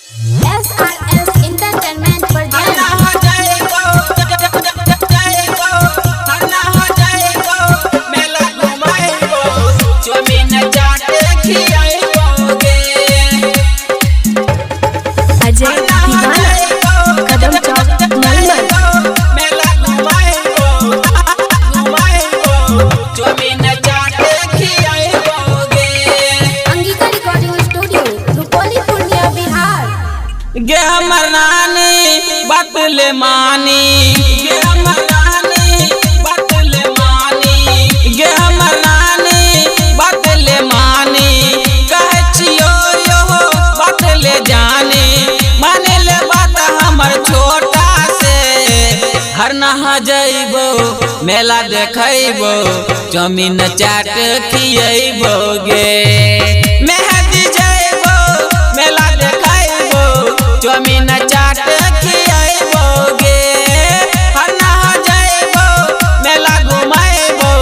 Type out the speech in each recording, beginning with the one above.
SRS Entertainment पर अजय दीवाना कदम चौक अंगिका रिकॉर्डिंग स्टूडियो रुपौली पूर्णिया बिहार। गे हमर नानी बात ले मानी, गे हमर नानी बात ले मानी, गे हमर नानी बात ले मानी, कहे छियो यो बात ले जानी, माने ले बात हमर छोटा से। हर नहा जइबो मेला देखइबो, जमीन चाट खियइबो गे, मेहदी जइबो मेला देखइबो, जमीन चाट खियइबो गे। हर नहा जइबो मेला घुमइबो,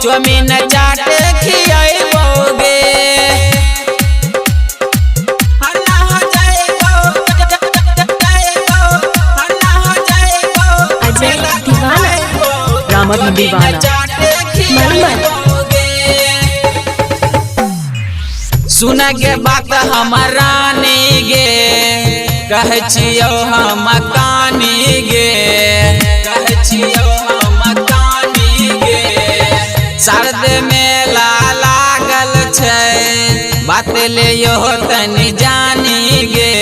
जमीन चाट खियइबो गे। हर नहा जइबो हर नहा जइबो अजय दीवाना रामधन दीवाना सुन के बात हमर रानी गे, कहे छियो हम कानी गे, कहे छियो हम कानी गे। शारद मेला लागल छै, बात ले यो तनी जानी गे,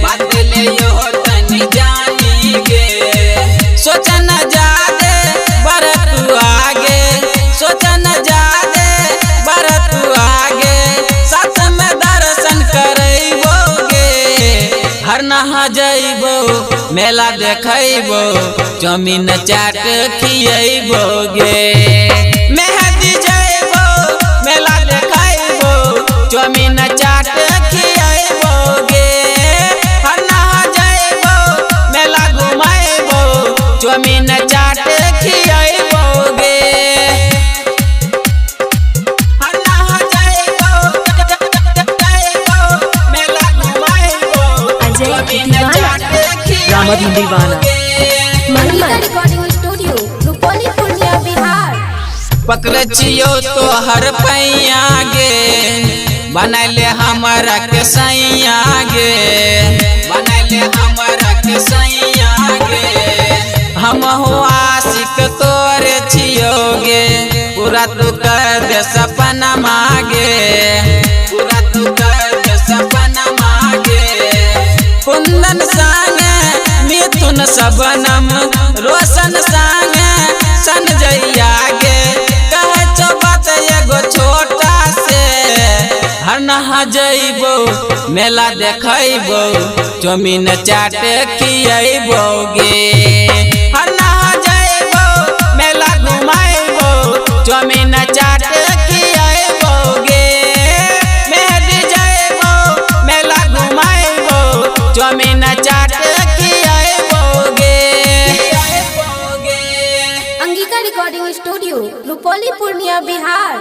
बात ले यो तनी जानी गे। सोचन जादे बरतु आगे, सोचन जादे बरतु आगे, साथ में दर्शन करइबो गे। हर नहा जइबो मेला देखइबो, जमीन चाट खियइबो गे। मेहदी जइबो मेला देखइबो, जमीन चाट खियइबो गे। हर नहा जइबो मेला घुमइबो, जमीन चाट खियइबो गे। हर नहा जइबो मेला घुमइबो, अजय दीवाना रामधन दीवाना अंगिका रिकॉर्डिंग स्टूडियो रुपौली पूर्णिया बिहार। पकड़ छियो तो हर पैया गे, बनैले हमारा के सैया गे, बनैले हमारा के सैया गे। हम हो आशिक तोरे छियो गे, पूरा तू कर दे सपना मागे, पूरा तू कर दे सपना मागे। कुंदन संगे मिथुन सबनम, रोशन संगे संजैया गे, कहे छो बात एगो छोटा से। हर नहा जइबो मेला देखइबो, जमीन चाट खियइबो गे। हर नहा जइबो मेला घुमइबो, जमीन चाट खियइबो गे। मेहदी जइबो मेला घुमइबो, जमीन चाट खियइबो गे। Angika recording studio Rupauli Purnia Bihar.